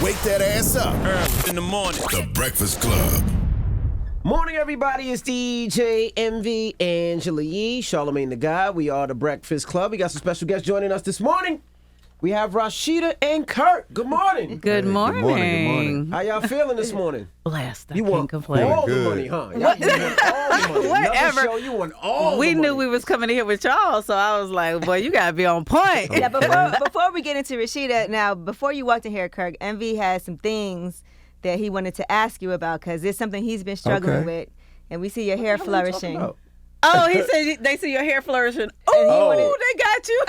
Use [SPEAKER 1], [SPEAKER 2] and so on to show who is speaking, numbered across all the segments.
[SPEAKER 1] Wake that ass up.
[SPEAKER 2] Early in the morning.
[SPEAKER 1] The Breakfast Club.
[SPEAKER 3] Morning, everybody. It's DJ Envy, Angela Yee, Charlamagne the Guy. We are the Breakfast Club. We got some special guests joining us this morning. We have Rasheeda and Kirk. Good morning.
[SPEAKER 4] Good morning.
[SPEAKER 5] Good morning.
[SPEAKER 3] How y'all feeling this morning?
[SPEAKER 4] Blessed.
[SPEAKER 3] You
[SPEAKER 4] I
[SPEAKER 3] want
[SPEAKER 4] can't complain.
[SPEAKER 3] all the
[SPEAKER 5] Good.
[SPEAKER 3] money, huh? You want all the money.
[SPEAKER 4] Whatever.
[SPEAKER 3] Another show, you want all
[SPEAKER 4] We
[SPEAKER 3] the money.
[SPEAKER 4] knew we was coming in here with y'all, so I was like, boy, you got to be on point.
[SPEAKER 6] Yeah, before we get into Rasheeda, now, before you walked in here, Kirk, Envy has some things that he wanted to ask you about because it's something he's been struggling with, and we see your hair
[SPEAKER 3] What are you talking
[SPEAKER 6] flourishing.
[SPEAKER 3] about?
[SPEAKER 4] Oh, he said they see your hair flourishing. Oh, they got you.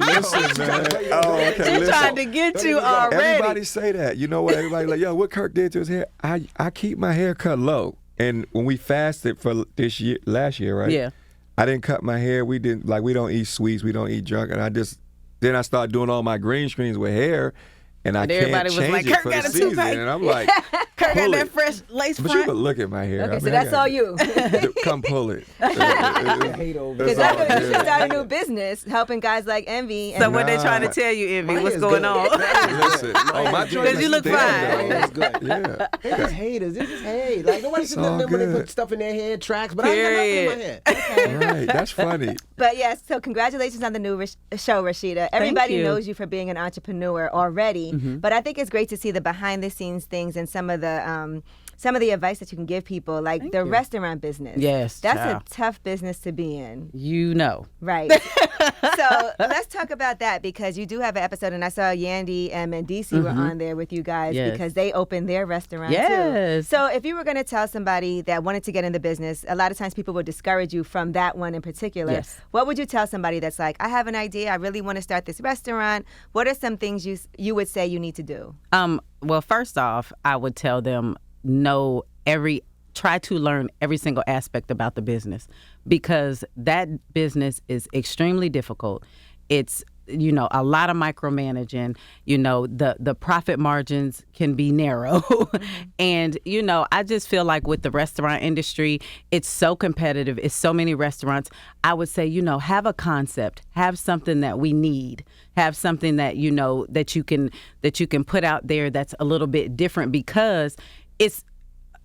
[SPEAKER 5] Listen, man. Oh, okay.
[SPEAKER 4] They
[SPEAKER 5] Listen.
[SPEAKER 4] tried to get you already.
[SPEAKER 5] Everybody say that. You know what? Everybody like, yo, what Kirk did to his hair? I keep my hair cut low. And when we fasted for last year, right?
[SPEAKER 4] Yeah.
[SPEAKER 5] I didn't cut my hair. We don't eat sweets. We don't eat junk. And then I started doing all my green screens with hair. And I can't
[SPEAKER 4] everybody was
[SPEAKER 5] change
[SPEAKER 4] like,
[SPEAKER 5] it
[SPEAKER 4] Kirk
[SPEAKER 5] for
[SPEAKER 4] got
[SPEAKER 5] the
[SPEAKER 4] a
[SPEAKER 5] season.
[SPEAKER 4] toupee.
[SPEAKER 5] And I'm like,
[SPEAKER 4] Kirk got
[SPEAKER 5] pull
[SPEAKER 4] that
[SPEAKER 5] it.
[SPEAKER 4] fresh lace
[SPEAKER 5] But you
[SPEAKER 4] front.
[SPEAKER 5] could look at my hair.
[SPEAKER 6] Okay,
[SPEAKER 5] I
[SPEAKER 6] so
[SPEAKER 5] mean,
[SPEAKER 6] that's all you.
[SPEAKER 5] Come pull it.
[SPEAKER 3] hate over
[SPEAKER 6] Because
[SPEAKER 3] this.
[SPEAKER 6] I know you should start a new business helping guys like Envy.
[SPEAKER 4] So
[SPEAKER 6] And
[SPEAKER 4] what they trying to tell you, Envy?
[SPEAKER 3] My
[SPEAKER 4] What's
[SPEAKER 3] hair's
[SPEAKER 4] going
[SPEAKER 3] good.
[SPEAKER 4] on?
[SPEAKER 5] Listen. Oh, my joint
[SPEAKER 4] Because you
[SPEAKER 5] is
[SPEAKER 4] look
[SPEAKER 5] thin,
[SPEAKER 4] fine.
[SPEAKER 5] though.
[SPEAKER 3] It's good.
[SPEAKER 5] Yeah.
[SPEAKER 3] They just haters. They just hate. Like, nobody should
[SPEAKER 5] all
[SPEAKER 3] them when they
[SPEAKER 5] good.
[SPEAKER 3] put stuff in their hair, tracks, but I ain't got nothing in my hair.
[SPEAKER 5] Right. That's funny.
[SPEAKER 6] But yes, so congratulations on the new show, Rasheeda. Everybody
[SPEAKER 4] you.
[SPEAKER 6] knows you for being an entrepreneur already, but I think it's great to see the behind the scenes things and some of the advice that you can give people, like the restaurant business.
[SPEAKER 4] Yes,
[SPEAKER 6] That's
[SPEAKER 4] child.
[SPEAKER 6] a tough business to be in.
[SPEAKER 4] You know.
[SPEAKER 6] Right. So let's talk about that because you do have an episode, and I saw Yandy and Mendici were on there with you guys
[SPEAKER 4] Yes.
[SPEAKER 6] because they opened their restaurant too.
[SPEAKER 4] Yes.
[SPEAKER 6] So if you were going to tell somebody that wanted to get in the business, a lot of times people would discourage you from that one in particular.
[SPEAKER 4] Yes.
[SPEAKER 6] What would you tell somebody that's like, I have an idea, I really want to start this restaurant? What are some things you would say you need to do?
[SPEAKER 4] Well, first off, I would tell them try to learn every single aspect about the business because that business is extremely difficult. It's, a lot of micromanaging, the profit margins can be narrow. And, I just feel like with the restaurant industry, it's so competitive. It's so many restaurants. I would say, have a concept, have something that we need, have something that, that you can put out there that's a little bit different because it's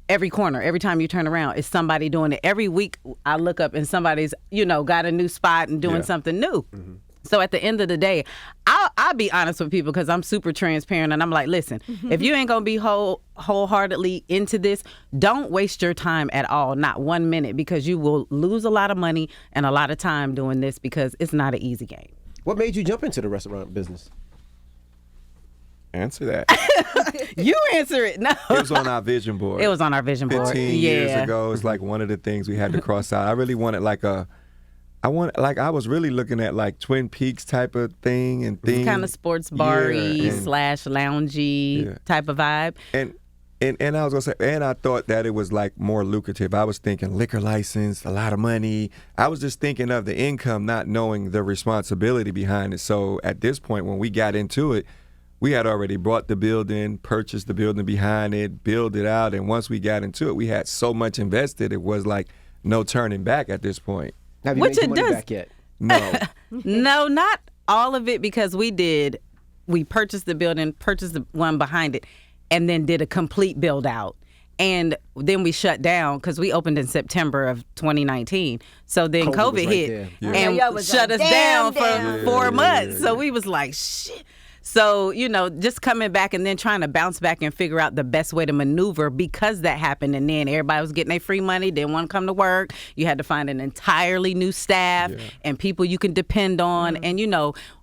[SPEAKER 4] every corner. Every time you turn around, it's somebody doing it. Every week I look up and somebody's, got a new spot and doing something new. Mm-hmm. So at the end of the day, I'll be honest with people because I'm super transparent and I'm like, listen, if you ain't going to be wholeheartedly into this, don't waste your time at all, not 1 minute, because you will lose a lot of money and a lot of time doing this because it's not an easy game.
[SPEAKER 3] What made you jump into the restaurant business?
[SPEAKER 5] Answer that.
[SPEAKER 4] You answer it. No.
[SPEAKER 5] It was on our vision board.
[SPEAKER 4] It was on our vision board.
[SPEAKER 5] 15 years ago. It's like one of the things we had to cross out. I really wanted I was really looking at like Twin Peaks type of thing and things.
[SPEAKER 4] Kind of sports bar-y / loungy type of vibe.
[SPEAKER 5] And I was gonna say, and I thought that it was like more lucrative. I was thinking liquor license, a lot of money. I was just thinking of the income, not knowing the responsibility behind it. So at this point, when we got into it, we had already bought the building, purchased the building behind it, build it out, and once we got into it, we had so much invested, it was like no turning back at this point.
[SPEAKER 3] Have you
[SPEAKER 4] Which
[SPEAKER 3] made your
[SPEAKER 4] it
[SPEAKER 3] money
[SPEAKER 4] does.
[SPEAKER 3] back yet?
[SPEAKER 5] No.
[SPEAKER 4] No, not all of it because we purchased the building, purchased the one behind it, and then did a complete build out. And then we shut down because we opened in September of 2019. So then
[SPEAKER 3] COVID
[SPEAKER 4] COVID
[SPEAKER 3] was right
[SPEAKER 4] hit
[SPEAKER 3] there.
[SPEAKER 5] Yeah.
[SPEAKER 4] and
[SPEAKER 6] Y'all was
[SPEAKER 4] shut
[SPEAKER 6] like,
[SPEAKER 4] us down
[SPEAKER 6] damn.
[SPEAKER 4] for 4 months. So we was like, shit. So, just coming back and then trying to bounce back and figure out the best way to maneuver because that happened. And then everybody was getting their free money, didn't want to come to work. You had to find an entirely new staff and people you can depend on. And,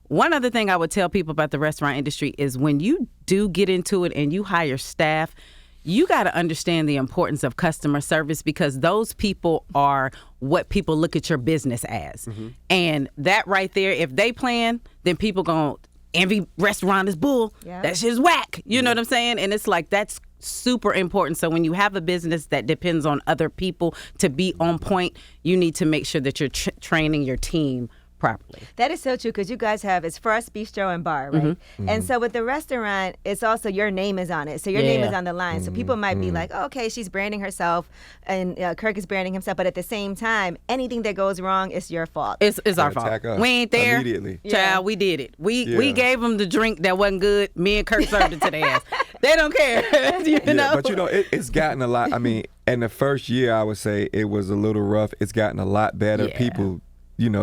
[SPEAKER 4] one other thing I would tell people about the restaurant industry is when you do get into it and you hire staff, you got to understand the importance of customer service because those people are what people look at your business as. And that right there, if they plan, then people going to Envy restaurant is bull.
[SPEAKER 6] Yeah.
[SPEAKER 4] That shit's whack. You know what I'm saying? And it's like that's super important. So when you have a business that depends on other people to be on point, you need to make sure that you're training your team properly.
[SPEAKER 6] That is so true because you guys have, it's Frost Bistro and Bar, right? And so with the restaurant, it's also your name is on it. So your name is on the line. So people might be like, oh, okay, she's branding herself and Kirk is branding himself. But at the same time, anything that goes wrong, it's your fault.
[SPEAKER 4] It's our
[SPEAKER 5] Attack
[SPEAKER 4] fault.
[SPEAKER 5] us
[SPEAKER 4] We ain't there.
[SPEAKER 5] immediately.
[SPEAKER 4] Child, we did it. We gave them the drink that wasn't good. Me and Kirk served it to their ass. They don't care. you know?
[SPEAKER 5] But it's gotten a lot. I mean, in the first year, I would say it was a little rough. It's gotten a lot better.
[SPEAKER 4] Yeah.
[SPEAKER 5] People,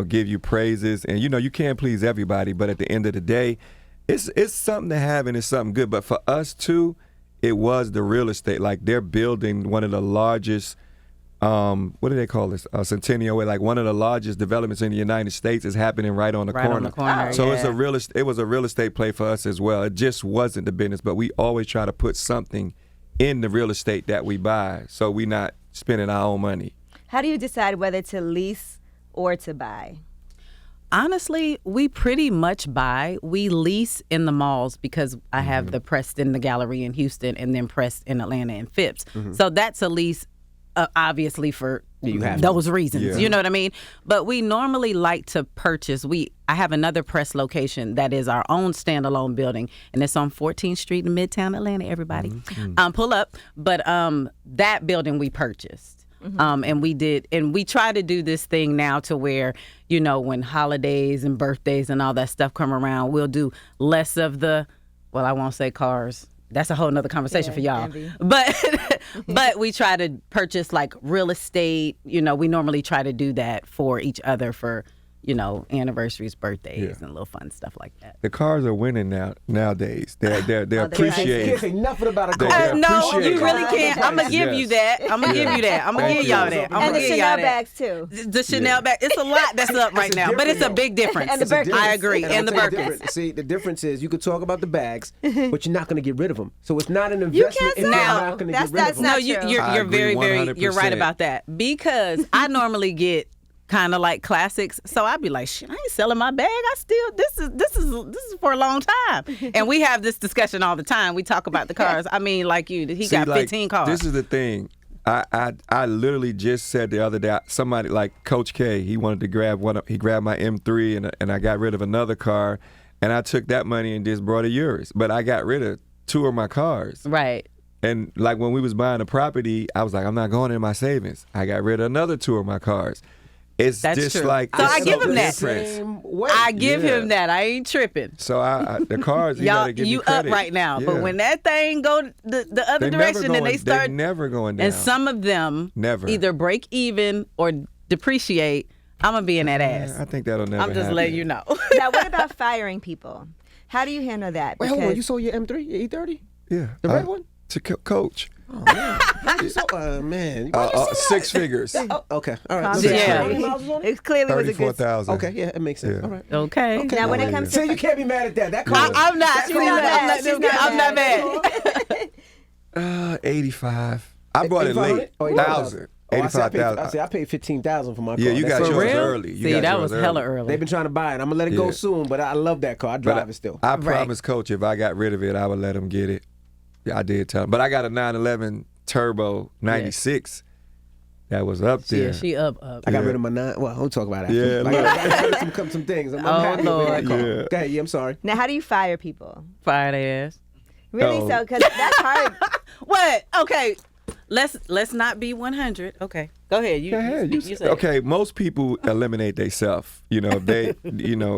[SPEAKER 5] give you praises, and you can't please everybody. But at the end of the day, it's something to have and it's something good. But for us too, it was the real estate. Like they're building one of the largest. What do they call this? Centennial Way. Like one of the largest developments in the United States is happening right on the corner.
[SPEAKER 4] On the corner.
[SPEAKER 5] So
[SPEAKER 4] yeah.
[SPEAKER 5] it was a real estate play for us as well. It just wasn't the business, but we always try to put something in the real estate that we buy, so we not spending our own money.
[SPEAKER 6] How do you decide whether to lease or to buy?
[SPEAKER 4] Honestly, we pretty much buy. We lease in the malls because I have the Preston, the Gallery in Houston, and then Prest in Atlanta and Phipps. So that's a lease, obviously, for those reasons.
[SPEAKER 5] Yeah.
[SPEAKER 4] You know what I mean? But we normally like to purchase. I have another Press location that is our own standalone building, and it's on 14th Street in Midtown Atlanta, everybody. Pull up. But that building we purchased. And we try to do this thing now to where, when holidays and birthdays and all that stuff come around, we'll do less of I won't say cars. That's a whole nother conversation for y'all.
[SPEAKER 6] Envy.
[SPEAKER 4] But we try to purchase like real estate. We normally try to do that for each other for, anniversaries, birthdays, and little fun stuff like that.
[SPEAKER 5] The cars are winning nowadays. They're appreciated.
[SPEAKER 3] Can't say nothing about a car.
[SPEAKER 4] No,
[SPEAKER 5] appreciate
[SPEAKER 4] you
[SPEAKER 5] it.
[SPEAKER 4] really can't. I'm gonna give you that. I'm gonna give you that. I'm gonna give y'all that. I'm
[SPEAKER 6] And
[SPEAKER 4] gonna
[SPEAKER 6] the
[SPEAKER 4] give
[SPEAKER 6] Chanel
[SPEAKER 4] y'all that.
[SPEAKER 6] bags too.
[SPEAKER 4] The Chanel bag. It's a lot that's up right now, but it's a big difference.
[SPEAKER 6] And the Birkins.
[SPEAKER 4] I agree.
[SPEAKER 3] I'll
[SPEAKER 4] And the
[SPEAKER 3] tell you
[SPEAKER 4] Birkins.
[SPEAKER 3] See, the difference is you could talk about the bags, but you're not going to get rid of them. So it's not an investment if you're
[SPEAKER 4] Now,
[SPEAKER 3] not going to
[SPEAKER 6] that's-
[SPEAKER 3] get rid
[SPEAKER 6] that's
[SPEAKER 3] of them.
[SPEAKER 6] not
[SPEAKER 4] No,
[SPEAKER 6] true.
[SPEAKER 4] you're
[SPEAKER 5] I agree
[SPEAKER 4] very, very, you're right
[SPEAKER 5] 100%.
[SPEAKER 4] about that. Because I normally get kind of like classics, so I'd be like, shit, I ain't selling my bag. This is for a long time. And we have this discussion all the time. We talk about the cars. I mean, like he got 15 cars.
[SPEAKER 5] This is the thing. I literally just said the other day, somebody like Coach K, he wanted to grab he grabbed my M3 and I got rid of another car, and I took that money and just brought a Urus. But I got rid of 2 of my cars.
[SPEAKER 4] Right.
[SPEAKER 5] And like when we was buying a property, I was like, I'm not going in my savings. I got rid of another 2 of my cars. It's
[SPEAKER 4] That's
[SPEAKER 5] just
[SPEAKER 4] true.
[SPEAKER 5] like
[SPEAKER 4] So I
[SPEAKER 5] it's
[SPEAKER 4] give him that.
[SPEAKER 5] different.
[SPEAKER 3] Same way.
[SPEAKER 4] I give
[SPEAKER 5] Yeah.
[SPEAKER 4] him that. I ain't tripping.
[SPEAKER 5] So the cars, you
[SPEAKER 4] Y'all,
[SPEAKER 5] gotta give
[SPEAKER 4] you
[SPEAKER 5] me credit.
[SPEAKER 4] up right now, but
[SPEAKER 5] Yeah.
[SPEAKER 4] when that thing go the other
[SPEAKER 5] They never
[SPEAKER 4] direction and they start,
[SPEAKER 5] they're never going down.
[SPEAKER 4] and some of them
[SPEAKER 5] Never.
[SPEAKER 4] either break even or depreciate, I'm gonna be in that ass.
[SPEAKER 5] I think that'll never
[SPEAKER 4] I'm just
[SPEAKER 5] happen.
[SPEAKER 4] letting you know.
[SPEAKER 6] Now, what about firing people? How do you handle that?
[SPEAKER 3] Wait, hold on.
[SPEAKER 6] Because-
[SPEAKER 3] You sold your M3, your E30?
[SPEAKER 5] Yeah.
[SPEAKER 3] The red one?
[SPEAKER 5] To Coach.
[SPEAKER 3] Oh, man. You sold, man. Why you sell that?
[SPEAKER 5] 6 figures.
[SPEAKER 3] Oh, okay. All right.
[SPEAKER 6] Calm
[SPEAKER 3] So
[SPEAKER 6] down.
[SPEAKER 4] Yeah.
[SPEAKER 3] how many miles was on it?
[SPEAKER 6] It clearly was a good.
[SPEAKER 5] 34,000.
[SPEAKER 3] Okay, yeah, it makes sense.
[SPEAKER 5] Yeah.
[SPEAKER 3] All right.
[SPEAKER 4] Okay.
[SPEAKER 6] Now, when it comes
[SPEAKER 3] So
[SPEAKER 6] to
[SPEAKER 3] you can't be mad at that. That car.
[SPEAKER 4] I'm not.
[SPEAKER 3] That's
[SPEAKER 4] She's
[SPEAKER 3] not
[SPEAKER 4] not
[SPEAKER 3] bad.
[SPEAKER 4] I'm not mad.
[SPEAKER 5] 85. I bought it
[SPEAKER 3] 8,500?
[SPEAKER 5] late.
[SPEAKER 3] Oh,
[SPEAKER 5] 1,000.
[SPEAKER 3] Oh, I said I
[SPEAKER 5] 85,000.
[SPEAKER 3] paid $15,000 for my car.
[SPEAKER 5] Yeah, you
[SPEAKER 3] That's
[SPEAKER 5] got
[SPEAKER 3] for
[SPEAKER 5] yours
[SPEAKER 3] real?
[SPEAKER 5] early. You
[SPEAKER 4] See,
[SPEAKER 5] got
[SPEAKER 4] that
[SPEAKER 5] yours
[SPEAKER 4] was
[SPEAKER 5] early.
[SPEAKER 4] hella early.
[SPEAKER 3] They've been trying to buy it. I'm gonna let it go
[SPEAKER 5] Yeah.
[SPEAKER 3] soon, but I love that car. I drive it still.
[SPEAKER 5] I promised Coach if I got rid of it, I would let him get it. Yeah, I did tell him. But I got a 911 Turbo 96 that was up there.
[SPEAKER 4] Yeah, she up.
[SPEAKER 3] I got rid of my 9. Well, we'll talk about it.
[SPEAKER 5] Yeah,
[SPEAKER 3] After. I got rid of some things. I'm happy
[SPEAKER 4] Lord.
[SPEAKER 3] with that car.
[SPEAKER 5] Yeah.
[SPEAKER 3] Go ahead. Yeah, I'm sorry.
[SPEAKER 6] Now, how do you fire people?
[SPEAKER 4] Fire their ass.
[SPEAKER 6] Really?
[SPEAKER 5] Oh.
[SPEAKER 6] So, because that's hard.
[SPEAKER 4] What? Okay. Let's not be 100. Okay. Go ahead. You say it.
[SPEAKER 5] Okay, most people eliminate themselves. It's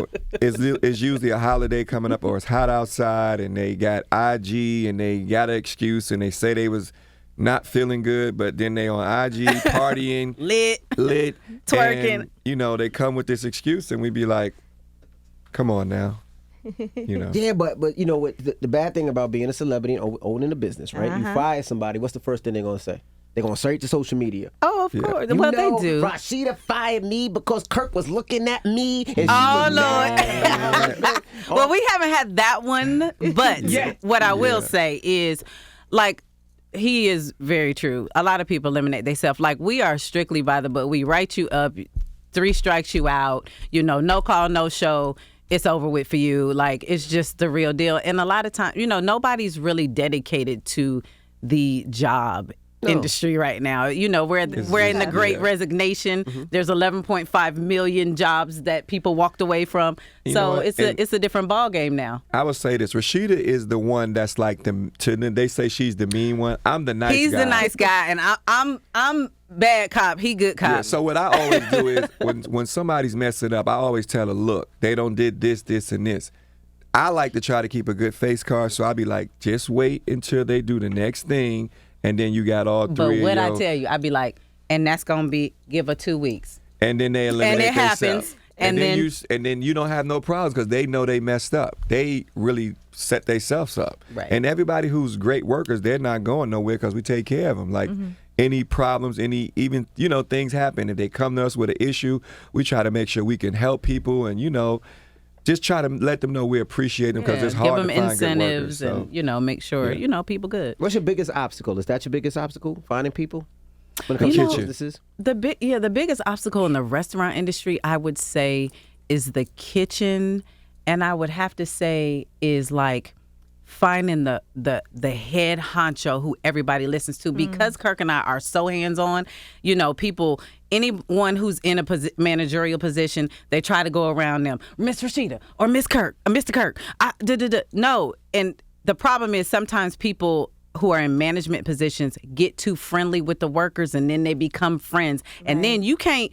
[SPEAKER 5] usually a holiday coming up or it's hot outside and they got IG and they got an excuse and they say they was not feeling good, but then they on IG partying,
[SPEAKER 4] Lit.
[SPEAKER 5] and,
[SPEAKER 4] Twerking.
[SPEAKER 5] they come with this excuse and we be like, come on now.
[SPEAKER 3] Yeah, but you know what? The bad thing about being a celebrity and owning a business, right? You fire somebody. What's the first thing they're gonna say? They're gonna search to social media.
[SPEAKER 4] Oh, of course.
[SPEAKER 3] You
[SPEAKER 4] Well,
[SPEAKER 3] know,
[SPEAKER 4] they do.
[SPEAKER 3] Rasheeda fired me because Kirk was looking at me. And she
[SPEAKER 4] Oh,
[SPEAKER 3] was mad.
[SPEAKER 4] Lord. Well, we haven't had that one, but what I will say is, like, he is very true. A lot of people eliminate themselves. Like, we are strictly by the book. We write you up, 3 strikes you out, no call, no show. It's over with for you. Like, it's just the real deal. And a lot of times, nobody's really dedicated to the job industry right now. We're in the great resignation. There's 11.5 million jobs that people walked away from.
[SPEAKER 5] know what?
[SPEAKER 4] It's a different ball game now.
[SPEAKER 5] I would say this. Rasheeda is the one that's like they say she's the mean one. I'm the nice guy.
[SPEAKER 4] He's the nice guy, and I'm bad cop. He good cop.
[SPEAKER 5] Yeah, so what I always do is when somebody's messing up, I always tell her, look, they don't did this, and this. I like to try to keep a good face card, so I'll be like, just wait until they do the next thing, and then you got all three.
[SPEAKER 4] But what
[SPEAKER 5] of
[SPEAKER 4] I tell you, I'd be like, and that's gonna be give her 2 weeks.
[SPEAKER 5] and then they eliminate
[SPEAKER 4] And it
[SPEAKER 5] themselves.
[SPEAKER 4] happens,
[SPEAKER 5] And then you don't have no problems because they know they messed up. They really set themselves up.
[SPEAKER 4] Right.
[SPEAKER 5] And everybody who's great workers, they're not going nowhere because we take care of them. Like any problems, even things happen. If they come to us with an issue, we try to make sure we can help people and just try to let them know we appreciate them because it's hard
[SPEAKER 4] give them
[SPEAKER 5] to find
[SPEAKER 4] incentives
[SPEAKER 5] good workers.
[SPEAKER 4] and make sure people good.
[SPEAKER 3] What's your biggest obstacle? Is that your biggest obstacle? Finding people when it comes to businesses?
[SPEAKER 4] The biggest obstacle in the restaurant industry, I would say, is the kitchen, and I would have to say is like finding the head honcho who everybody listens to. Because Kirk and I are so hands-on, people, anyone who's in a managerial position, they try to go around them, Miss Rasheeda or Miss Kirk or Mr. Kirk. No, and the problem is sometimes people who are in management positions get too friendly with the workers, and then they become friends, and then you can't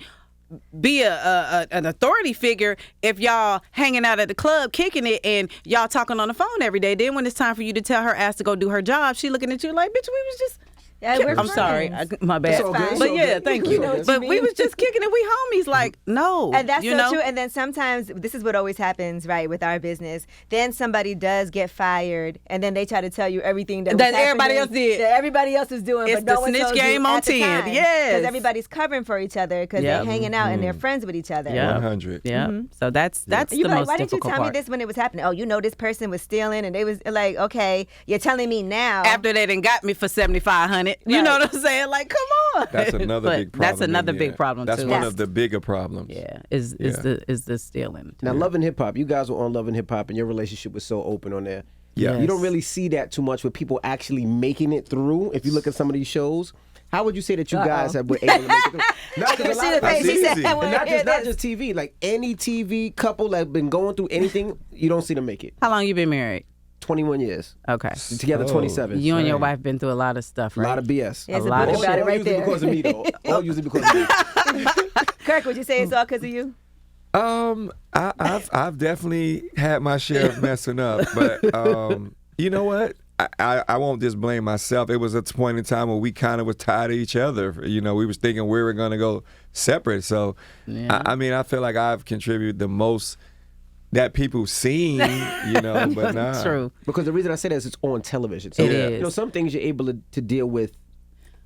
[SPEAKER 4] be an authority figure if y'all hanging out at the club kicking it and y'all talking on the phone every day. Then when it's time for you to tell her ass to go do her job, she looking at you like, bitch, we was just
[SPEAKER 6] we're
[SPEAKER 4] I'm
[SPEAKER 6] friends.
[SPEAKER 4] sorry, my bad.
[SPEAKER 3] It's all good.
[SPEAKER 4] But
[SPEAKER 3] It's all
[SPEAKER 4] yeah,
[SPEAKER 3] good.
[SPEAKER 4] thank
[SPEAKER 3] You
[SPEAKER 4] you.
[SPEAKER 3] know what
[SPEAKER 4] But
[SPEAKER 6] you
[SPEAKER 4] we
[SPEAKER 6] mean.
[SPEAKER 4] was just kicking it. We homies. Like, no.
[SPEAKER 6] And that's
[SPEAKER 4] you
[SPEAKER 6] so true. And then sometimes this is what always happens, right, with our business. Then somebody does get fired, and then they try to tell you everything that
[SPEAKER 4] everybody else did.
[SPEAKER 6] that everybody else is doing.
[SPEAKER 4] It's
[SPEAKER 6] but no
[SPEAKER 4] the
[SPEAKER 6] one
[SPEAKER 4] snitch
[SPEAKER 6] told you
[SPEAKER 4] game on
[SPEAKER 6] at the
[SPEAKER 4] 10.
[SPEAKER 6] time.
[SPEAKER 4] Yes.
[SPEAKER 6] Because everybody's covering for each other because
[SPEAKER 4] Yep.
[SPEAKER 6] they're hanging out and they're friends with each other.
[SPEAKER 4] Yeah.
[SPEAKER 5] 100.
[SPEAKER 4] Yeah. So that's
[SPEAKER 6] You
[SPEAKER 4] the
[SPEAKER 6] like,
[SPEAKER 4] most
[SPEAKER 6] why didn't you
[SPEAKER 4] difficult
[SPEAKER 6] tell
[SPEAKER 4] part.
[SPEAKER 6] me this when it was happening? Oh, this person was stealing, and they was like, okay, you're telling me now.
[SPEAKER 4] After they done got me for $7,500, you know what I'm saying? Like, come on.
[SPEAKER 5] That's another
[SPEAKER 4] But
[SPEAKER 5] big problem.
[SPEAKER 4] That's another big problem
[SPEAKER 5] That's
[SPEAKER 4] too.
[SPEAKER 5] one of the bigger problems.
[SPEAKER 4] Yeah, is the stealing.
[SPEAKER 3] Now, Love and Hip Hop, you guys were on Love and Hip Hop, and your relationship was so open on there.
[SPEAKER 5] Yeah.
[SPEAKER 3] You don't really see that too much with people actually making it through. If you look at some of these shows, how would you say that you guys were able to make it through? No, 'cause a lot
[SPEAKER 6] See the
[SPEAKER 3] of-
[SPEAKER 6] face he said
[SPEAKER 5] easy.
[SPEAKER 6] when
[SPEAKER 3] and
[SPEAKER 6] we hear
[SPEAKER 3] not
[SPEAKER 6] this.
[SPEAKER 3] just TV, like any TV couple that been going through anything, you don't see them make it.
[SPEAKER 4] How long you been married?
[SPEAKER 3] 21 years.
[SPEAKER 4] Okay.
[SPEAKER 3] Together 27.
[SPEAKER 4] You and your wife been through a lot of stuff,
[SPEAKER 3] A
[SPEAKER 4] right?
[SPEAKER 3] lot of BS.
[SPEAKER 6] There's
[SPEAKER 4] a
[SPEAKER 6] a
[SPEAKER 4] lot
[SPEAKER 6] book
[SPEAKER 4] of
[SPEAKER 6] about it
[SPEAKER 3] All
[SPEAKER 6] right
[SPEAKER 3] usually
[SPEAKER 6] there.
[SPEAKER 3] because of me, though. All usually because of me.
[SPEAKER 6] Kirk, would you say it's all because of you?
[SPEAKER 5] I've definitely had my share of messing up, but you know what? I won't just blame myself. It was a point in time where we kind of was tired of each other. We was thinking we were going to go separate. So, I feel like I've contributed the most that people seen, but nah.
[SPEAKER 4] True.
[SPEAKER 3] Because the reason I say that is it's on television. So,
[SPEAKER 4] It is.
[SPEAKER 3] some things you're able to deal with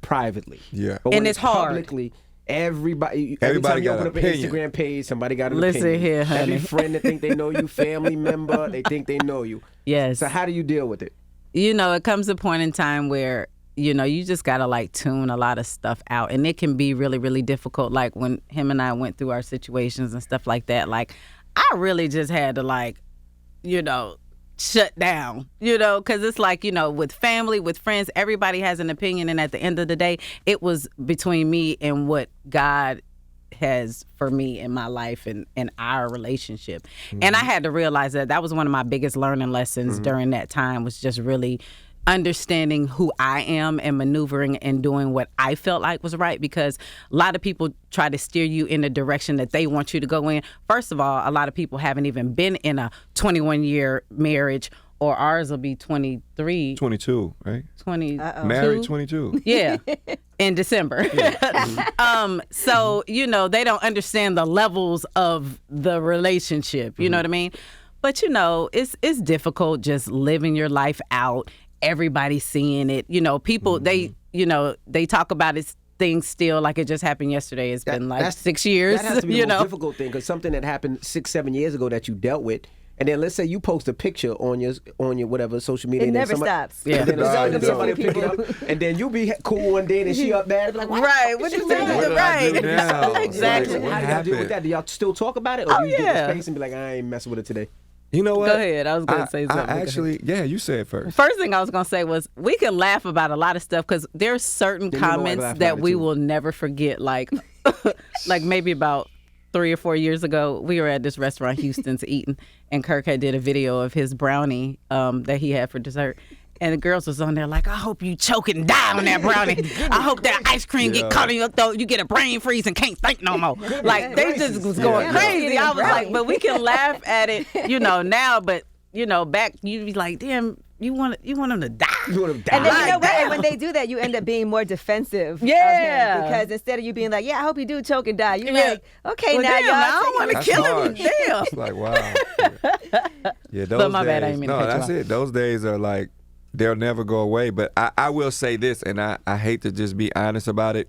[SPEAKER 3] privately.
[SPEAKER 5] Yeah.
[SPEAKER 3] But
[SPEAKER 4] And
[SPEAKER 3] when
[SPEAKER 4] it's hard.
[SPEAKER 3] Publicly, every
[SPEAKER 5] Everybody
[SPEAKER 3] time you
[SPEAKER 5] got
[SPEAKER 3] open
[SPEAKER 5] an
[SPEAKER 3] up an
[SPEAKER 5] opinion.
[SPEAKER 3] Instagram page, somebody got an
[SPEAKER 4] Listen
[SPEAKER 3] opinion.
[SPEAKER 4] here, honey.
[SPEAKER 3] Every friend that think they know you, family member, they think they know you.
[SPEAKER 4] Yes.
[SPEAKER 3] So how do you deal with it?
[SPEAKER 4] It comes a point in time where, you just got to tune a lot of stuff out. And it can be really, really difficult. Like when him and I went through our situations and stuff like that, I really just had to shut down, because it's with family, with friends, everybody has an opinion. And at the end of the day, it was between me and what God has for me in my life and our relationship. And I had to realize that was one of my biggest learning lessons during that time, was just really understanding who I am and maneuvering and doing what I felt like was right, because a lot of people try to steer you in the direction that they want you to go in. First of all, a lot of people haven't even been in a 21-year marriage, or ours will be 23.
[SPEAKER 5] 22, right?
[SPEAKER 4] 20.
[SPEAKER 5] Married 22.
[SPEAKER 4] Yeah, in December. So, they don't understand the levels of the relationship. You know what I mean? But, it's difficult just living your life out. Everybody seeing it. People, they talk about it, things still like it just happened yesterday. It's been
[SPEAKER 3] that's
[SPEAKER 4] 6 years.
[SPEAKER 3] That has to be the most difficult thing, because something that happened 6-7 years ago that you dealt with, and then let's say you post a picture on your whatever social media.
[SPEAKER 6] It
[SPEAKER 3] and then
[SPEAKER 6] never
[SPEAKER 3] somebody,
[SPEAKER 6] stops.
[SPEAKER 4] Yeah.
[SPEAKER 3] And then
[SPEAKER 6] There's always
[SPEAKER 3] somebody
[SPEAKER 6] gonna be a few
[SPEAKER 3] pick it up, and then you be cool one day and she up bad. Like, what
[SPEAKER 4] Right,
[SPEAKER 3] the
[SPEAKER 4] what
[SPEAKER 3] fuck
[SPEAKER 4] you
[SPEAKER 3] is
[SPEAKER 4] mean?
[SPEAKER 3] that?
[SPEAKER 5] What do I do now?
[SPEAKER 4] Exactly.
[SPEAKER 5] Like, what
[SPEAKER 3] How do y'all deal with
[SPEAKER 5] happened?
[SPEAKER 3] that? Do y'all still talk about it, or
[SPEAKER 4] Oh,
[SPEAKER 3] do you give
[SPEAKER 4] yeah.
[SPEAKER 3] the space and be like, I ain't messing with it today?
[SPEAKER 5] You know what?
[SPEAKER 4] Go ahead. I was going to say something. Go
[SPEAKER 5] I
[SPEAKER 4] ahead.
[SPEAKER 5] actually, yeah, you say it first.
[SPEAKER 4] First thing I was going to say was we can laugh about a lot of stuff, because there's certain
[SPEAKER 3] Then you know I
[SPEAKER 4] comments
[SPEAKER 3] laugh
[SPEAKER 4] that
[SPEAKER 3] about it
[SPEAKER 4] we
[SPEAKER 3] too.
[SPEAKER 4] will never forget. Like maybe about 3 or 4 years ago, we were at this restaurant, Houston's, eating, and Kirk had did a video of his brownie that he had for dessert. And the girls was on there like, I hope you choke and die on that brownie. I hope that ice cream get caught in your throat. You get a brain freeze and can't think no more. Like, they just was going crazy. I was like, but we can laugh at it, now, but back, you'd be like, damn, you want him to die.
[SPEAKER 3] You want to die.
[SPEAKER 6] And then you know what?
[SPEAKER 4] Damn.
[SPEAKER 6] And when they do that, you end up being more defensive.
[SPEAKER 4] Yeah.
[SPEAKER 6] Of him, because instead of you being like, yeah, I hope you do choke and die, you're
[SPEAKER 4] Yeah.
[SPEAKER 6] like, okay,
[SPEAKER 4] Well,
[SPEAKER 6] now
[SPEAKER 4] damn,
[SPEAKER 6] y'all.
[SPEAKER 4] I don't want to
[SPEAKER 5] That's
[SPEAKER 4] kill
[SPEAKER 5] hard.
[SPEAKER 4] him. Damn.
[SPEAKER 5] It's like, wow. Yeah, those
[SPEAKER 4] But my
[SPEAKER 5] days.
[SPEAKER 4] bad, I didn't mean to
[SPEAKER 5] no,
[SPEAKER 4] cut you
[SPEAKER 5] that's
[SPEAKER 4] off.
[SPEAKER 5] it. Those days are like, they'll never go away. But I will say this, and I hate to just be honest about it.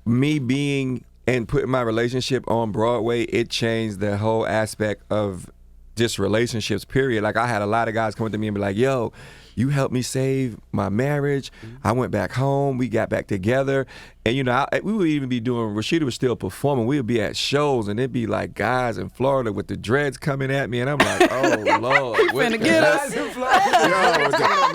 [SPEAKER 5] Me being and putting my relationship on Broadway, it changed the whole aspect of just relationships, period. Like, I had a lot of guys come up to me and be like, yo, you helped me save my marriage. I went back home. We got back together. And, we would even be doing, Rasheeda was still performing. We would be at shows, and it'd be like guys in Florida with the dreads coming at me. And I'm like, oh, Lord. What
[SPEAKER 4] finna
[SPEAKER 5] the
[SPEAKER 4] get
[SPEAKER 5] heck?
[SPEAKER 4] us.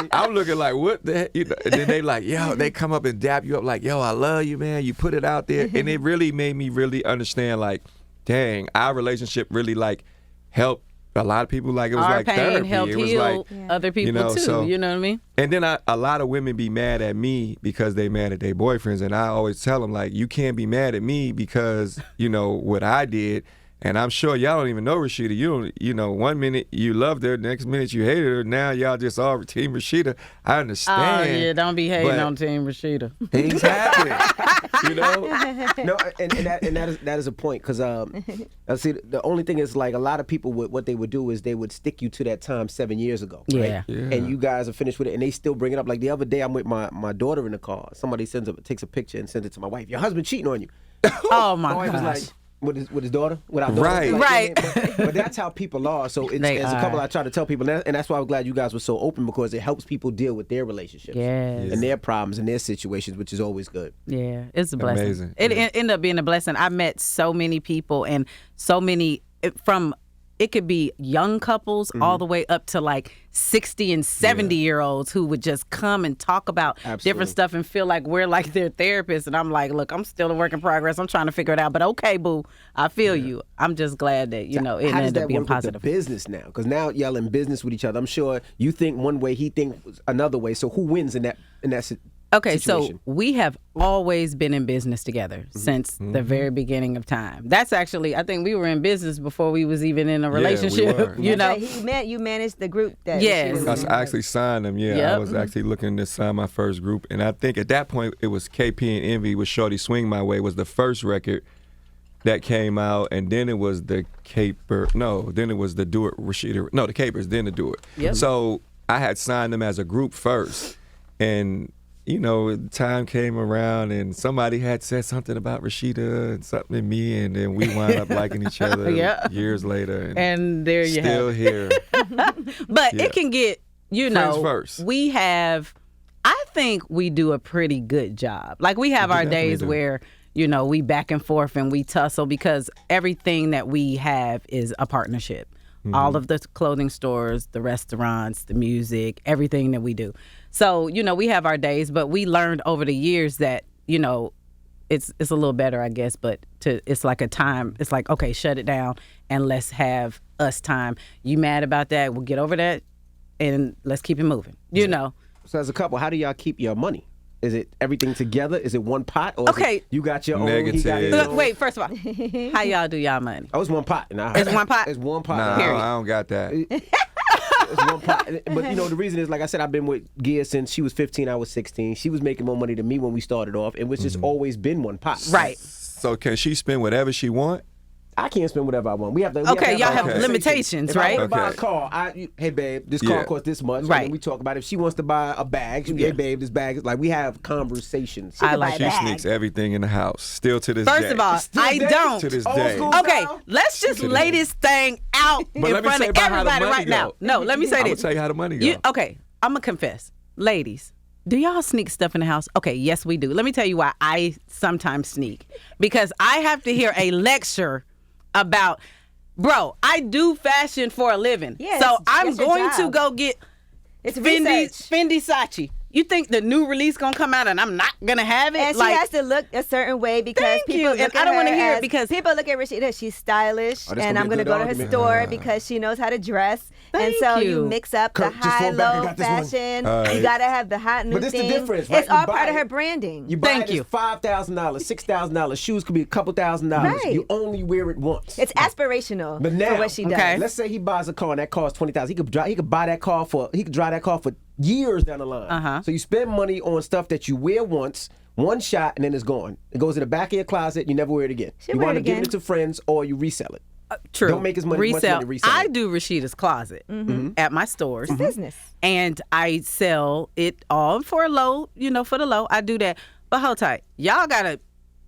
[SPEAKER 5] Yo, I'm looking like, what the heck? And then they like, yo, they come up and dap you up like, yo, I love you, man. You put it out there. And it really made me really understand, like, dang, our relationship really, like, helped a lot of people. Like, it was
[SPEAKER 4] Our
[SPEAKER 5] like
[SPEAKER 4] pain
[SPEAKER 5] therapy.
[SPEAKER 4] helped
[SPEAKER 5] It was
[SPEAKER 4] heal
[SPEAKER 5] like,
[SPEAKER 4] other people too.
[SPEAKER 5] so-
[SPEAKER 4] You know what I mean?
[SPEAKER 5] and then a lot of women be mad at me because they mad at their boyfriends. And I always tell them, like, you can't be mad at me because, what I did. And I'm sure y'all don't even know Rasheeda. You don't, one minute you loved her, next minute you hated her. Now y'all just all Team Rasheeda. I understand.
[SPEAKER 4] Oh, yeah, don't be hating
[SPEAKER 5] but
[SPEAKER 4] on Team Rasheeda.
[SPEAKER 5] things happen.
[SPEAKER 3] No, and that is a point, because see, the only thing is, like, a lot of people what they would do is they would stick you to that time 7 years ago, right?
[SPEAKER 4] Yeah.
[SPEAKER 3] And you guys are finished with it, and they still bring it up. Like the other day, I'm with my daughter in the car. Somebody takes a picture and sends it to my wife. Your husband cheating on you.
[SPEAKER 4] Oh my
[SPEAKER 3] My wife was
[SPEAKER 4] gosh.
[SPEAKER 3] like, with his daughter, with our daughter.
[SPEAKER 5] Right.
[SPEAKER 3] Like,
[SPEAKER 4] Right.
[SPEAKER 3] But that's how people are. So it's
[SPEAKER 4] They
[SPEAKER 3] as a
[SPEAKER 4] are.
[SPEAKER 3] couple, I try to tell people, and that's why I'm glad you guys were so open, because it helps people deal with their relationships,
[SPEAKER 4] Yes.
[SPEAKER 3] and their problems and their situations, which is always good.
[SPEAKER 4] Yeah, it's a blessing.
[SPEAKER 5] Amazing.
[SPEAKER 4] It
[SPEAKER 5] Yeah.
[SPEAKER 4] ended up being a blessing. I met so many people, and so many it could be young couples all the way up to like 60 and 70-year-olds who would just come and talk about
[SPEAKER 3] Absolutely.
[SPEAKER 4] different stuff and feel like we're like their therapists. And I'm like, look, I'm still a work in progress. I'm trying to figure it out. But okay, boo, I feel you. I'm just glad that, it
[SPEAKER 3] How does
[SPEAKER 4] ended
[SPEAKER 3] that
[SPEAKER 4] up being
[SPEAKER 3] work
[SPEAKER 4] positive.
[SPEAKER 3] with the business now? Because now y'all in business with each other. I'm sure you think one way, he thinks another way. So who wins in that
[SPEAKER 4] Okay,
[SPEAKER 3] situation?
[SPEAKER 4] so we have always been in business together since the very beginning of time. That's actually, I think we were in business before we was even in a
[SPEAKER 5] we
[SPEAKER 4] relationship.
[SPEAKER 5] were.
[SPEAKER 4] You know,
[SPEAKER 6] You managed the group that.
[SPEAKER 4] Yes.
[SPEAKER 6] she was in.
[SPEAKER 5] I actually signed them. Yeah, I
[SPEAKER 4] Yep.
[SPEAKER 5] was actually looking to sign my first group, and I think at that point it was KP and Envy with Shorty Swing My Way was the first record that came out, and then it was the Caper. No, then it was the Do It Rasheeda. No, the Capers, then the Do It.
[SPEAKER 4] Yep.
[SPEAKER 5] So I had signed them as a group first, and time came around, and somebody had said something about Rasheeda and something to me, and then we wound up liking each other
[SPEAKER 4] Yeah.
[SPEAKER 5] years later,
[SPEAKER 4] and there you have
[SPEAKER 5] still
[SPEAKER 4] it.
[SPEAKER 5] here.
[SPEAKER 4] But
[SPEAKER 5] Yeah.
[SPEAKER 4] it can get,
[SPEAKER 5] Friends first.
[SPEAKER 4] we have, I think we do a pretty good job. Like we have
[SPEAKER 5] We
[SPEAKER 4] our
[SPEAKER 5] definitely
[SPEAKER 4] days
[SPEAKER 5] do.
[SPEAKER 4] where, we back and forth and we tussle because everything that we have is a partnership.
[SPEAKER 5] Mm-hmm.
[SPEAKER 4] All of the clothing stores, the restaurants, the music, everything that we do. So, we have our days, but we learned over the years that, it's a little better, I guess, but it's like a time. It's like, okay, shut it down and let's have us time. You mad about that? We'll get over that and let's keep it moving.
[SPEAKER 3] So as a couple, how do y'all keep your money? Is it everything together? Is it one pot? Or is
[SPEAKER 4] Okay.
[SPEAKER 3] it you got your own, he
[SPEAKER 5] Negative.
[SPEAKER 3] got his
[SPEAKER 4] Look,
[SPEAKER 3] own?
[SPEAKER 4] wait, first of all, how y'all do y'all money?
[SPEAKER 3] Oh, it's one pot. Nah,
[SPEAKER 4] It's one pot?
[SPEAKER 3] It's one pot.
[SPEAKER 5] Nah,
[SPEAKER 3] Nah,
[SPEAKER 4] Period.
[SPEAKER 5] I don't got that.
[SPEAKER 3] It's one pot. But the reason is, like I said, I've been with Gia since she was 15, I was 16. She was making more money than me when we started off. It was just always been one pot.
[SPEAKER 4] Right.
[SPEAKER 5] So can she spend whatever she want?
[SPEAKER 3] I can't spend whatever I want. We have to.
[SPEAKER 4] Okay, y'all have
[SPEAKER 3] conversation.
[SPEAKER 4] limitations,
[SPEAKER 3] if
[SPEAKER 4] right?
[SPEAKER 3] I want to buy a
[SPEAKER 5] Okay.
[SPEAKER 3] car, hey babe, this car
[SPEAKER 5] Yeah.
[SPEAKER 3] costs this much.
[SPEAKER 4] Right.
[SPEAKER 3] And then we talk about it. If she wants to buy a bag, hey babe, this bag is like, we have conversations.
[SPEAKER 4] I like
[SPEAKER 5] She
[SPEAKER 4] that.
[SPEAKER 5] sneaks everything in the house. Still to this
[SPEAKER 4] First
[SPEAKER 5] day.
[SPEAKER 4] of all, I
[SPEAKER 3] there?
[SPEAKER 4] don't.
[SPEAKER 5] To this
[SPEAKER 3] Old
[SPEAKER 5] day.
[SPEAKER 3] school
[SPEAKER 4] Okay,
[SPEAKER 3] style?
[SPEAKER 4] let's just lay this thing out in
[SPEAKER 5] But let me
[SPEAKER 4] front
[SPEAKER 5] say
[SPEAKER 4] of
[SPEAKER 5] about how the
[SPEAKER 4] everybody
[SPEAKER 5] money
[SPEAKER 4] right now.
[SPEAKER 5] go.
[SPEAKER 4] No, let me say
[SPEAKER 5] I'm gonna
[SPEAKER 4] this.
[SPEAKER 5] tell you how the money go.
[SPEAKER 4] Okay, I'm gonna confess, ladies. Do y'all sneak stuff in the house? Okay, yes, we do. Let me tell you why I sometimes sneak. Because I have to hear a lecture about, bro, I do fashion for a living.
[SPEAKER 6] Yeah,
[SPEAKER 4] so
[SPEAKER 6] that's
[SPEAKER 4] I'm
[SPEAKER 6] your
[SPEAKER 4] going to
[SPEAKER 6] job.
[SPEAKER 4] go get
[SPEAKER 6] It's
[SPEAKER 4] Fendi
[SPEAKER 6] research.
[SPEAKER 4] Sachi. You think the new release gonna come out and I'm not gonna have it?
[SPEAKER 6] And she has to look a certain way because
[SPEAKER 4] Thank
[SPEAKER 6] people
[SPEAKER 4] you.
[SPEAKER 6] look
[SPEAKER 4] And
[SPEAKER 6] at
[SPEAKER 4] I don't
[SPEAKER 6] want
[SPEAKER 4] want
[SPEAKER 6] to
[SPEAKER 4] to hear it because
[SPEAKER 6] people look at Rasheeda. She's stylish,
[SPEAKER 3] this
[SPEAKER 6] and
[SPEAKER 3] gonna
[SPEAKER 6] I'm
[SPEAKER 3] be a
[SPEAKER 6] going to
[SPEAKER 3] good
[SPEAKER 6] go to her
[SPEAKER 3] argument.
[SPEAKER 6] store because she knows how to dress. And
[SPEAKER 4] Thank
[SPEAKER 6] so
[SPEAKER 4] you.
[SPEAKER 6] you mix up
[SPEAKER 3] Kirk,
[SPEAKER 6] the
[SPEAKER 3] just fall back, I
[SPEAKER 6] high-low
[SPEAKER 3] got this one.
[SPEAKER 6] fashion. You got to have the hot new
[SPEAKER 3] But this
[SPEAKER 6] thing.
[SPEAKER 3] the difference, right?
[SPEAKER 6] It's all
[SPEAKER 3] You buy
[SPEAKER 6] part of
[SPEAKER 3] it.
[SPEAKER 6] her branding.
[SPEAKER 3] You buy
[SPEAKER 4] Thank
[SPEAKER 3] it
[SPEAKER 4] you.
[SPEAKER 3] as $5,000, $6,000. Shoes could be a couple $1,000s.
[SPEAKER 6] Right.
[SPEAKER 3] You only wear it once.
[SPEAKER 6] It's aspirational
[SPEAKER 3] But now,
[SPEAKER 6] for what she does.
[SPEAKER 4] Okay.
[SPEAKER 3] let's say he buys a car and that costs $20,000. He could buy that car for. He could drive that car for years down the line.
[SPEAKER 4] Uh-huh.
[SPEAKER 3] So you spend money on stuff that you wear once, one shot, and then it's gone. It goes in the back of your closet. You never wear it again.
[SPEAKER 6] She'll
[SPEAKER 3] You
[SPEAKER 6] wear
[SPEAKER 3] wind
[SPEAKER 6] it
[SPEAKER 3] up giving
[SPEAKER 6] again.
[SPEAKER 3] it to friends or you resell it.
[SPEAKER 4] True.
[SPEAKER 3] Don't make as much money reselling
[SPEAKER 4] I
[SPEAKER 3] it.
[SPEAKER 4] do Rasheeda's Closet at my stores.
[SPEAKER 6] Business.
[SPEAKER 4] And I sell it all for a low, for the low. I do that. But hold tight. Y'all got to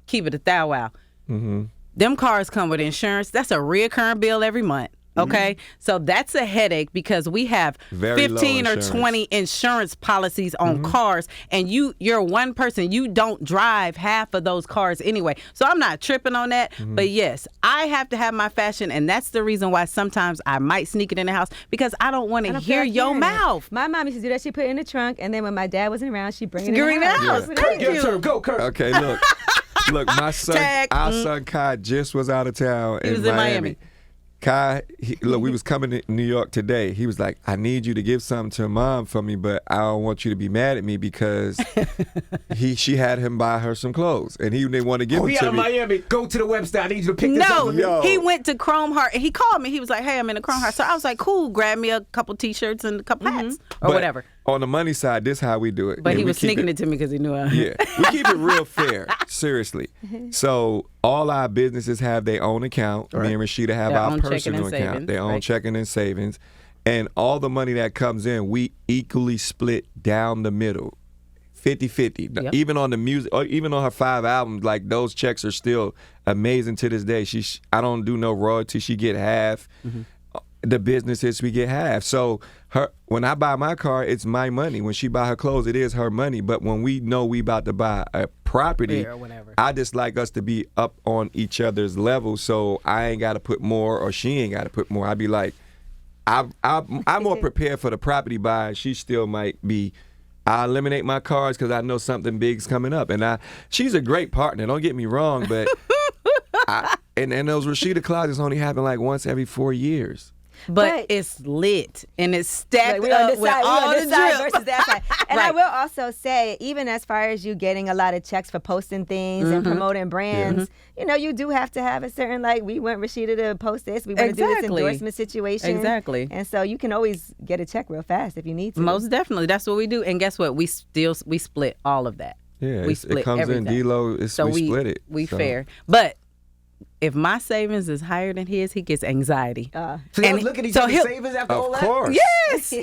[SPEAKER 4] keep it a thou wow. Them cars come with insurance. That's a reoccurring bill every month. Okay, so that's a headache because we have
[SPEAKER 5] Very low
[SPEAKER 4] 15 or
[SPEAKER 5] insurance.
[SPEAKER 4] 20 insurance policies on cars, and you're one person. You don't drive half of those cars anyway. So I'm not tripping on that. But yes, I have to have my fashion, and that's the reason why sometimes I might sneak it in the house because I don't want
[SPEAKER 6] I
[SPEAKER 4] to
[SPEAKER 6] don't feel
[SPEAKER 4] hear
[SPEAKER 6] like
[SPEAKER 4] your
[SPEAKER 6] hearing it.
[SPEAKER 4] mouth.
[SPEAKER 6] My mom used to do that. She put it in the trunk, and then when my dad wasn't around, she'd bring it
[SPEAKER 4] Bring
[SPEAKER 6] in
[SPEAKER 4] it
[SPEAKER 6] the
[SPEAKER 4] in the
[SPEAKER 6] house.
[SPEAKER 4] house.
[SPEAKER 6] Yeah.
[SPEAKER 4] Thank
[SPEAKER 3] Give it
[SPEAKER 4] you.
[SPEAKER 3] to him. Go, Kirk.
[SPEAKER 5] Okay, look, my son,
[SPEAKER 4] Tag.
[SPEAKER 5] our son Kai just was out of town
[SPEAKER 4] He was in Miami.
[SPEAKER 5] Kai, look, we was coming to New York today. He was like, I need you to give something to Mom for me, but I don't want you to be mad at me because she had him buy her some clothes, and he didn't want to give
[SPEAKER 3] Oh,
[SPEAKER 5] them
[SPEAKER 3] he out
[SPEAKER 5] to
[SPEAKER 3] of
[SPEAKER 5] me.
[SPEAKER 3] Miami. Go to the website. I need you to pick this up.
[SPEAKER 4] No,
[SPEAKER 3] for me.
[SPEAKER 5] Yo.
[SPEAKER 4] he went to Chrome Heart and he called me. He was like, "Hey, I'm in the Chrome Heart." So I was like, "Cool, grab me a couple T-shirts and a couple hats or
[SPEAKER 5] But
[SPEAKER 4] whatever."
[SPEAKER 5] On the money side, this is how we do it.
[SPEAKER 4] But
[SPEAKER 5] And
[SPEAKER 4] he
[SPEAKER 5] we
[SPEAKER 4] was
[SPEAKER 5] keep
[SPEAKER 4] sneaking it to me because he knew I.
[SPEAKER 5] Yeah, we keep it real fair, seriously. So all our businesses have their own account. Me and Rasheeda have
[SPEAKER 4] Their
[SPEAKER 5] our
[SPEAKER 4] own checking
[SPEAKER 5] personal
[SPEAKER 4] and
[SPEAKER 5] account,
[SPEAKER 4] savings,
[SPEAKER 5] their own
[SPEAKER 4] right.
[SPEAKER 5] checking and savings. And all the money that comes in, we equally split down the middle, 50-50.
[SPEAKER 4] Yep.
[SPEAKER 5] Even on the music, or even on her 5 albums, like those checks are still amazing to this day. I don't do no royalty. She get half. The businesses we get half. So when I buy my car, it's my money. When she buy her clothes, it is her money. But when we know we about to buy a property,
[SPEAKER 4] Or whatever.
[SPEAKER 5] I just like us to be up on each other's level. So I ain't got to put more, or she ain't got to put more. I'd be like, I'm more prepared for the property buy. She still might be. I eliminate my cars because I know something big's coming up, and she's a great partner. Don't get me wrong, but and those Rasheeda closets only happen like once every 4 years.
[SPEAKER 4] But it's lit and it's stacked
[SPEAKER 6] Like, we on
[SPEAKER 4] up
[SPEAKER 6] this
[SPEAKER 4] with
[SPEAKER 6] side, we
[SPEAKER 4] all
[SPEAKER 6] on
[SPEAKER 4] the
[SPEAKER 6] this side
[SPEAKER 4] drip.
[SPEAKER 6] versus that side. And I
[SPEAKER 4] Right.
[SPEAKER 6] will also say, even as far as you getting a lot of checks for posting things and promoting brands, you do have to have a certain, like, we want Rasheeda to post this, we want to do this
[SPEAKER 4] Exactly.
[SPEAKER 6] endorsement situation.
[SPEAKER 4] Exactly.
[SPEAKER 6] And so you can always get a check real fast if you need to.
[SPEAKER 4] Most definitely, that's what we do. And guess what? We split all of that.
[SPEAKER 5] Yeah,
[SPEAKER 4] we
[SPEAKER 5] it
[SPEAKER 4] split
[SPEAKER 5] comes
[SPEAKER 4] everything.
[SPEAKER 5] in D-Lo.
[SPEAKER 4] So
[SPEAKER 5] we split it.
[SPEAKER 4] We
[SPEAKER 5] So.
[SPEAKER 4] fair, but. If my savings is higher than his, he gets anxiety.
[SPEAKER 3] So y'all
[SPEAKER 4] And
[SPEAKER 3] look at each
[SPEAKER 4] so
[SPEAKER 3] other's
[SPEAKER 4] he'll-
[SPEAKER 3] savings after all
[SPEAKER 5] Of
[SPEAKER 3] that?
[SPEAKER 5] course.
[SPEAKER 4] Yes,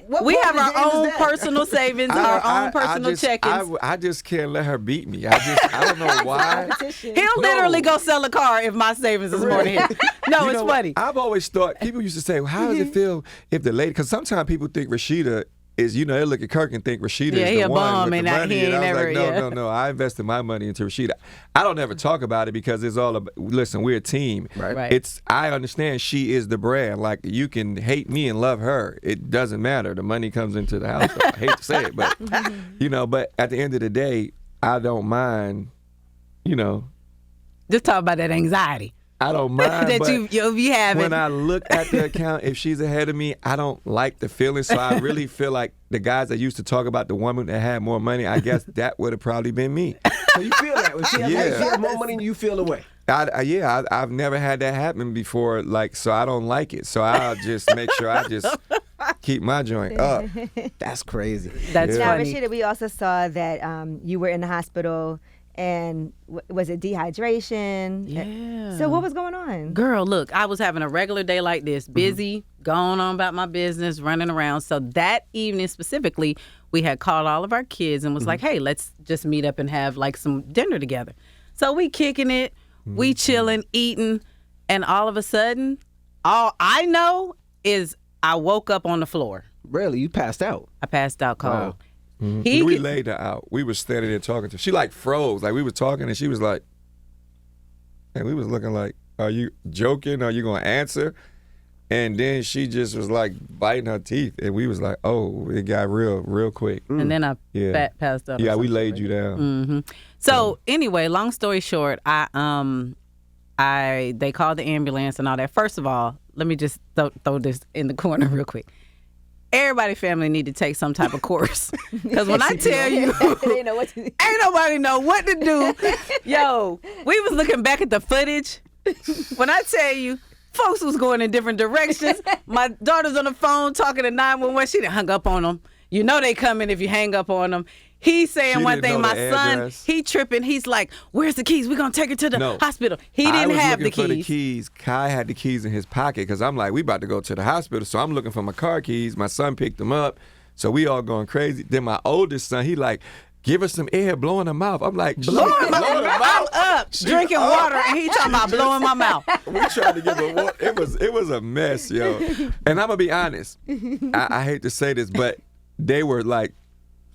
[SPEAKER 3] What
[SPEAKER 4] we
[SPEAKER 3] part
[SPEAKER 4] have
[SPEAKER 3] of the
[SPEAKER 4] our
[SPEAKER 3] game is
[SPEAKER 4] own
[SPEAKER 3] that?
[SPEAKER 4] personal savings, our own personal check-ins.
[SPEAKER 5] I just can't let her beat me. I don't know why.
[SPEAKER 4] He'll literally go sell a car if my savings is more than his. No,
[SPEAKER 5] You
[SPEAKER 4] it's
[SPEAKER 5] know,
[SPEAKER 4] funny.
[SPEAKER 5] I've always thought, people used to say, well, how does it feel if the lady, because sometimes people think Rasheeda is, they look at Kirk and think Rasheeda
[SPEAKER 4] Yeah,
[SPEAKER 5] is
[SPEAKER 4] he
[SPEAKER 5] the
[SPEAKER 4] a
[SPEAKER 5] one
[SPEAKER 4] bum
[SPEAKER 5] with the
[SPEAKER 4] and
[SPEAKER 5] money.
[SPEAKER 4] he ain't
[SPEAKER 5] and I was
[SPEAKER 4] never-
[SPEAKER 5] like,
[SPEAKER 4] yeah.
[SPEAKER 5] no, I invested my money into Rasheeda. I don't ever talk about it because it's all about, listen, we're a team.
[SPEAKER 4] Right.
[SPEAKER 5] I understand she is the brand. Like, you can hate me and love her. It doesn't matter. The money comes into the house. I hate to say it, but, but at the end of the day, I don't mind,
[SPEAKER 4] Just talk about that anxiety
[SPEAKER 5] I don't mind.
[SPEAKER 4] that
[SPEAKER 5] but
[SPEAKER 4] you be having.
[SPEAKER 5] when I look at the account, if she's ahead of me, I don't like the feeling. So I really feel like the guys that used to talk about the woman that had more money, I guess that would have probably been me.
[SPEAKER 3] So you feel that? If she has more money than you feel the way.
[SPEAKER 5] I've never had that happen before, so I don't like it. So I'll just make sure I just keep my joint up.
[SPEAKER 3] That's crazy.
[SPEAKER 4] That's
[SPEAKER 6] Now,
[SPEAKER 4] funny.
[SPEAKER 6] Rasheeda, we also saw that you were in the hospital, and was it dehydration?
[SPEAKER 4] Yeah.
[SPEAKER 6] So what was going on?
[SPEAKER 4] Girl, look, I was having a regular day like this, busy, going on about my business, running around. So that evening specifically, we had called all of our kids and was like, hey, let's just meet up and have like some dinner together. So we kicking it, we chilling, eating, and all of a sudden, all I know is I woke up on the floor.
[SPEAKER 3] Really? You passed out?
[SPEAKER 4] I passed out cold.
[SPEAKER 3] Wow.
[SPEAKER 5] We laid her out. We were standing there talking to her. She froze. We were talking and she was and we was looking like, are you joking? Are you going to answer? And then she just was like biting her teeth, and we was like, "Oh, it got real quick."
[SPEAKER 4] And then I passed out.
[SPEAKER 5] Yeah, we laid you down.
[SPEAKER 4] Mm-hmm. So anyway, long story short, they called the ambulance and all that. First of all, let me just throw this in the corner real quick. Everybody family need to take some type of course. Because when I tell you, ain't nobody know what to do. Yo, we was looking back at the footage. When I tell you, folks was going in different directions. My daughter's on the phone talking to 911. She done hung up on them. You know they coming if you hang up on them. He's saying
[SPEAKER 5] She
[SPEAKER 4] one
[SPEAKER 5] didn't
[SPEAKER 4] thing.
[SPEAKER 5] know
[SPEAKER 4] My
[SPEAKER 5] the
[SPEAKER 4] son,
[SPEAKER 5] address.
[SPEAKER 4] he tripping. He's like, "Where's the keys? We're going to take her to the hospital." He didn't have the
[SPEAKER 5] I was looking for the
[SPEAKER 4] keys.
[SPEAKER 5] keys. Kai had the keys in his pocket because I'm like, we about to go to the hospital. So I'm looking for my car keys. My son picked them up. So we all going crazy. Then my oldest son, he like, give us some air, blowing her mouth. I'm like, blowing my mouth.
[SPEAKER 4] I'm up drinking water, and he talking about blowing my mouth.
[SPEAKER 5] We tried to give her water. It was a mess, yo. And I'm gonna be honest. I hate to say this, but they were like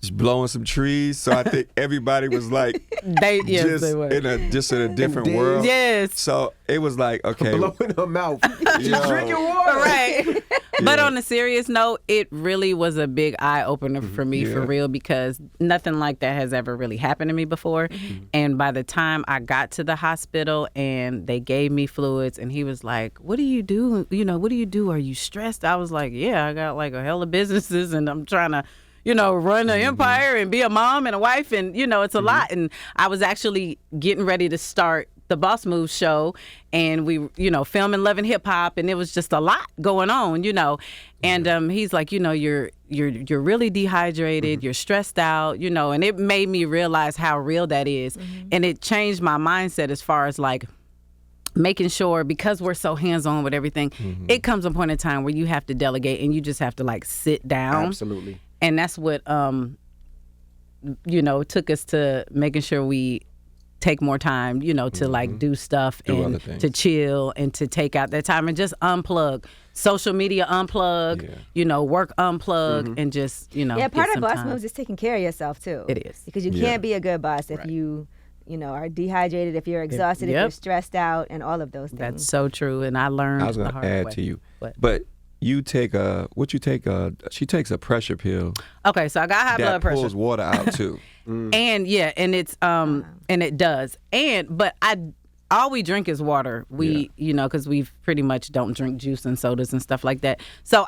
[SPEAKER 5] just blowing some trees. So I think everybody was like,
[SPEAKER 4] they were.
[SPEAKER 5] in a different world.
[SPEAKER 4] Yes.
[SPEAKER 5] So it was like, okay,
[SPEAKER 3] Blowing her mouth.
[SPEAKER 5] yo.
[SPEAKER 3] Drinking water.
[SPEAKER 4] Right. But on a serious note, it really was a big eye opener for me, for real, because nothing like that has ever really happened to me before. And by the time I got to the hospital and they gave me fluids, and he was like, "What do you do? What do you do? Are you stressed?" I was like, "Yeah, I got like a hell of businesses, and I'm trying to run an empire and be a mom and a wife, and it's a lot." And I was actually getting ready to start the Boss Move show, and we, filming Love and Hip Hop, and it was just a lot going on, And he's like, you're really dehydrated, you're stressed out, and it made me realize how real that is. And it changed my mindset as far as like making sure, because we're so hands-on with everything, it comes a point in time where you have to delegate and you just have to like sit down.
[SPEAKER 3] Absolutely.
[SPEAKER 4] And that's what took us to making sure we take more time, to like do stuff and to chill and to take out that time and just unplug. Social media unplug, work unplug, and just,
[SPEAKER 6] Yeah, part
[SPEAKER 4] get
[SPEAKER 6] of boss
[SPEAKER 4] time.
[SPEAKER 6] moves is taking care of yourself too.
[SPEAKER 4] It is.
[SPEAKER 6] Because you can't be a good boss if you are dehydrated, if you're exhausted, if you're stressed out, and all of those things.
[SPEAKER 4] That's so true, and I learned
[SPEAKER 5] I was
[SPEAKER 4] the
[SPEAKER 5] going
[SPEAKER 4] hard
[SPEAKER 5] to add
[SPEAKER 4] way.
[SPEAKER 5] to you.
[SPEAKER 4] But
[SPEAKER 5] You take she takes a pressure pill
[SPEAKER 4] okay, so I got high blood
[SPEAKER 5] that
[SPEAKER 4] pressure.
[SPEAKER 5] pulls water out too.
[SPEAKER 4] And and it's and it does. But all we drink is water. We because we pretty much don't drink juice and sodas and stuff like that. So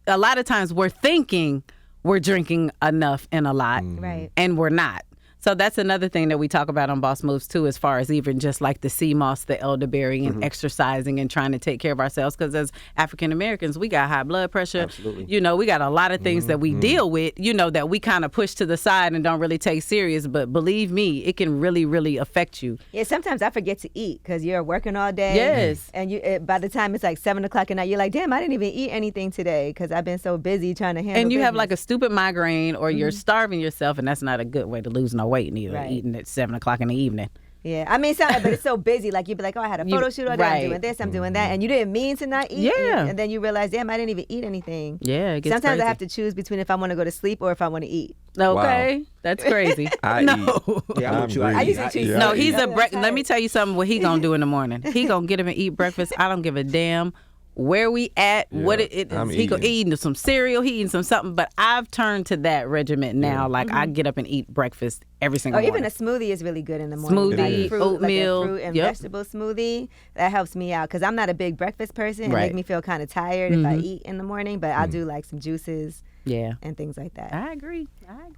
[SPEAKER 4] a lot of times we're thinking we're drinking enough and a lot,
[SPEAKER 6] Right.
[SPEAKER 4] and we're not. So that's another thing that we talk about on Boss Moves too, as far as even just like the sea moss, the elderberry, and exercising and trying to take care of ourselves. Because as African Americans, we got high blood pressure.
[SPEAKER 3] Absolutely.
[SPEAKER 4] We got a lot of things that we deal with, that we kind of push to the side and don't really take serious. But believe me, it can really, really affect you.
[SPEAKER 6] Yeah, sometimes I forget to eat because you're working all day.
[SPEAKER 4] Yes.
[SPEAKER 6] And by the time it's like 7 o'clock at night, you're like, damn, I didn't even eat anything today because I've been so busy trying to handle
[SPEAKER 4] And you have
[SPEAKER 6] business.
[SPEAKER 4] like a stupid migraine, or you're starving yourself, and that's not a good way to lose no weight neither.
[SPEAKER 6] Right.
[SPEAKER 4] Eating at 7 o'clock in the evening.
[SPEAKER 6] Yeah, I mean, but it's so busy. Like you'd be like, oh, I had a photo shoot all day. I'm doing this, I'm doing that, and you didn't mean to not eat.
[SPEAKER 4] Yeah.
[SPEAKER 6] And then you realize, damn, I didn't even eat anything.
[SPEAKER 4] Yeah, it gets
[SPEAKER 6] Sometimes
[SPEAKER 4] crazy.
[SPEAKER 6] I have to choose between if I want to go to sleep or if I want to eat.
[SPEAKER 4] Okay, that's crazy.
[SPEAKER 5] I
[SPEAKER 4] no.
[SPEAKER 5] eat.
[SPEAKER 3] Yeah, I'm with you.
[SPEAKER 5] greedy.
[SPEAKER 6] I used to choose
[SPEAKER 5] Yeah,
[SPEAKER 4] No,
[SPEAKER 5] I
[SPEAKER 4] he's
[SPEAKER 5] eat.
[SPEAKER 4] let me tell you something. What he gonna do in the morning? He gonna get him and eat breakfast. I don't give a damn where we at, what it is.
[SPEAKER 5] I'm
[SPEAKER 4] He eating some cereal. He eating some something. But I've turned to that regiment now. Like I get up and eat breakfast every single
[SPEAKER 6] Or
[SPEAKER 4] morning.
[SPEAKER 6] even a smoothie is really good in the morning.
[SPEAKER 4] Smoothie,
[SPEAKER 6] like fruit,
[SPEAKER 4] oatmeal,
[SPEAKER 6] like a fruit and
[SPEAKER 4] yep.
[SPEAKER 6] vegetable smoothie. That helps me out because I'm not a big breakfast person. It
[SPEAKER 4] Right.
[SPEAKER 6] makes me feel kind of tired if I eat in the morning, but I do like some juices
[SPEAKER 4] Yeah,
[SPEAKER 6] and things like that.
[SPEAKER 4] I agree.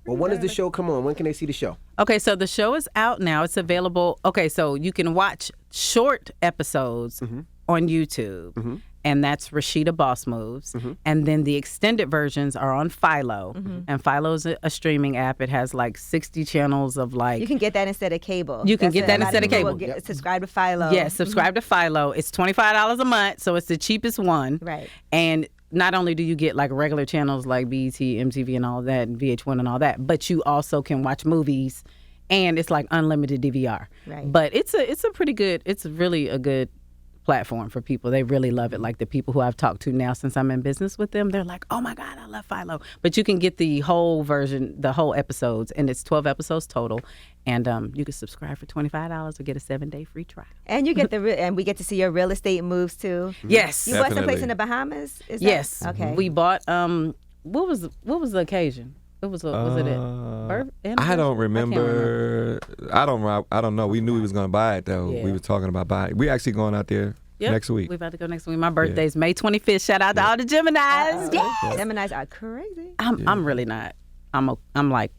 [SPEAKER 3] Well, when does the show come on? When can they see the show?
[SPEAKER 4] Okay, so the show is out now. It's available. Okay, so you can watch short episodes on YouTube. And that's Rasheeda Boss Moves. And then the extended versions are on Philo. And Philo's a streaming app. It has like 60 channels of like...
[SPEAKER 6] You can get that instead of cable.
[SPEAKER 4] You can
[SPEAKER 6] That's
[SPEAKER 4] get
[SPEAKER 6] what
[SPEAKER 4] that
[SPEAKER 6] a lot
[SPEAKER 4] instead of
[SPEAKER 6] people
[SPEAKER 4] cable.
[SPEAKER 6] get- Subscribe to Philo.
[SPEAKER 4] Yes, subscribe to Philo. It's $25 a month, so it's the cheapest one.
[SPEAKER 6] Right.
[SPEAKER 4] And not only do you get like regular channels like BET, MTV and all that, and VH1 and all that, but you also can watch movies, and it's like unlimited DVR.
[SPEAKER 6] Right.
[SPEAKER 4] But it's a pretty good, it's really a good platform for people. They really love it. Like the people who I've talked to now since I'm in business with them, they're like, oh my God, I love Philo. But you can get the whole version, the whole episodes, and it's 12 episodes total. And you can subscribe for $25 or get a 7-day free trial.
[SPEAKER 6] And you get and we get to see your real estate moves too.
[SPEAKER 4] Yes.
[SPEAKER 6] You bought someplace
[SPEAKER 5] Definitely.
[SPEAKER 6] in the Bahamas? Is that-
[SPEAKER 4] Yes.
[SPEAKER 6] Okay.
[SPEAKER 4] We bought, what was the occasion? Was it
[SPEAKER 5] I don't remember. I don't know. We knew we was gonna buy it though.
[SPEAKER 4] Yeah.
[SPEAKER 5] We were talking about buying it. We actually going out there
[SPEAKER 4] Yep.
[SPEAKER 5] next week.
[SPEAKER 4] We about to go next week. My birthday's May 25th. Shout out to all the Geminis. Yes.
[SPEAKER 6] Geminis are crazy.
[SPEAKER 4] I'm really not. I'm like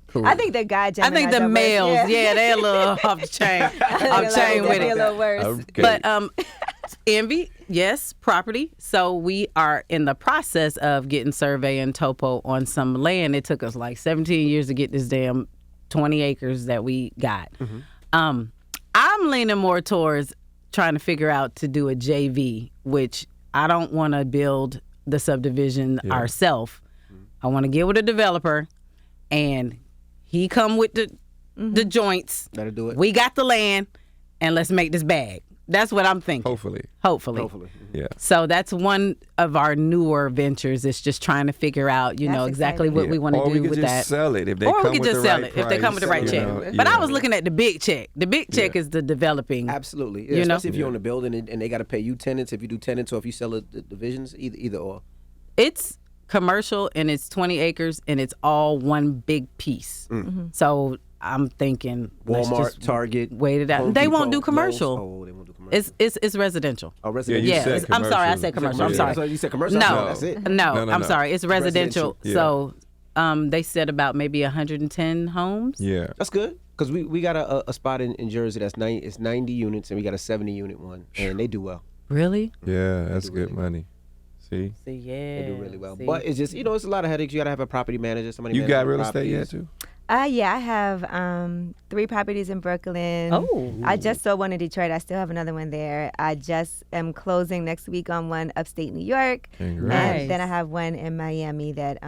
[SPEAKER 4] cool.
[SPEAKER 6] I think the guy Geminis
[SPEAKER 4] I think the
[SPEAKER 6] are worse.
[SPEAKER 4] males, yeah, they're a little off the chain, off chain with
[SPEAKER 6] Definitely a
[SPEAKER 4] it.
[SPEAKER 6] little worse.
[SPEAKER 5] Okay.
[SPEAKER 4] But envy, yes, property. So we are in the process of getting survey and topo on some land. It took us like 17 years to get this damn 20 acres that we got. I'm leaning more towards trying to figure out to do a JV, which I don't want to build the subdivision ourselves. I want to get with a developer, and he come with the joints.
[SPEAKER 3] That'll do it.
[SPEAKER 4] We got the land, and let's make this bag. That's what I'm thinking.
[SPEAKER 5] Hopefully.
[SPEAKER 3] Hopefully.
[SPEAKER 5] Yeah.
[SPEAKER 4] So that's one of our newer ventures. It's just trying to figure out, you
[SPEAKER 6] That's
[SPEAKER 4] know, exactly
[SPEAKER 6] exciting.
[SPEAKER 4] what we want to
[SPEAKER 5] Or
[SPEAKER 4] do
[SPEAKER 5] we could
[SPEAKER 4] with
[SPEAKER 5] just
[SPEAKER 4] that.
[SPEAKER 5] sell it if they
[SPEAKER 4] Or
[SPEAKER 5] come
[SPEAKER 4] we could
[SPEAKER 5] with
[SPEAKER 4] just
[SPEAKER 5] the
[SPEAKER 4] sell
[SPEAKER 5] right
[SPEAKER 4] it if they come with the right
[SPEAKER 5] price,
[SPEAKER 4] check.
[SPEAKER 5] you know,
[SPEAKER 4] But I
[SPEAKER 5] yeah.
[SPEAKER 4] was looking at the big check. The big check is the developing.
[SPEAKER 3] Absolutely.
[SPEAKER 4] You know?
[SPEAKER 3] Especially if you own a building and they got to pay you tenants, if you do tenants or if you sell the divisions, either or.
[SPEAKER 4] It's commercial and it's 20 acres and it's all one big piece. So I'm thinking let's
[SPEAKER 3] Walmart,
[SPEAKER 4] just
[SPEAKER 3] Target.
[SPEAKER 4] wait it out.
[SPEAKER 3] Home
[SPEAKER 4] They won't
[SPEAKER 3] Depot,
[SPEAKER 4] do commercial.
[SPEAKER 3] Lowe's. Oh, they won't do commercial.
[SPEAKER 4] It's residential.
[SPEAKER 3] Oh, residential.
[SPEAKER 5] you
[SPEAKER 4] Yeah,
[SPEAKER 5] said
[SPEAKER 4] I'm sorry, I
[SPEAKER 5] commercial.
[SPEAKER 4] said commercial. I'm
[SPEAKER 5] Yeah.
[SPEAKER 4] sorry.
[SPEAKER 3] So you said commercial?
[SPEAKER 4] No,
[SPEAKER 3] That's it.
[SPEAKER 4] no,
[SPEAKER 5] No,
[SPEAKER 4] I'm sorry. It's residential.
[SPEAKER 3] Residential.
[SPEAKER 4] So they said about maybe 110 homes.
[SPEAKER 5] Yeah.
[SPEAKER 3] That's good because we got a spot in Jersey that's 90 units and we got a 70 unit one and they do well.
[SPEAKER 4] Really?
[SPEAKER 5] Yeah, that's good money. See?
[SPEAKER 4] See, yeah.
[SPEAKER 3] They do really well.
[SPEAKER 4] See?
[SPEAKER 3] But it's just it's a lot of headaches. You got to have a property manager. Somebody.
[SPEAKER 5] You
[SPEAKER 3] manage
[SPEAKER 5] got
[SPEAKER 3] the
[SPEAKER 5] real estate yet
[SPEAKER 3] properties.
[SPEAKER 5] too?
[SPEAKER 6] Yeah, I have 3 properties in Brooklyn.
[SPEAKER 4] Oh.
[SPEAKER 6] I just sold one in Detroit. I still have another one there. I just am closing next week on one upstate New York.
[SPEAKER 5] Congrats.
[SPEAKER 6] And then I have one in Miami that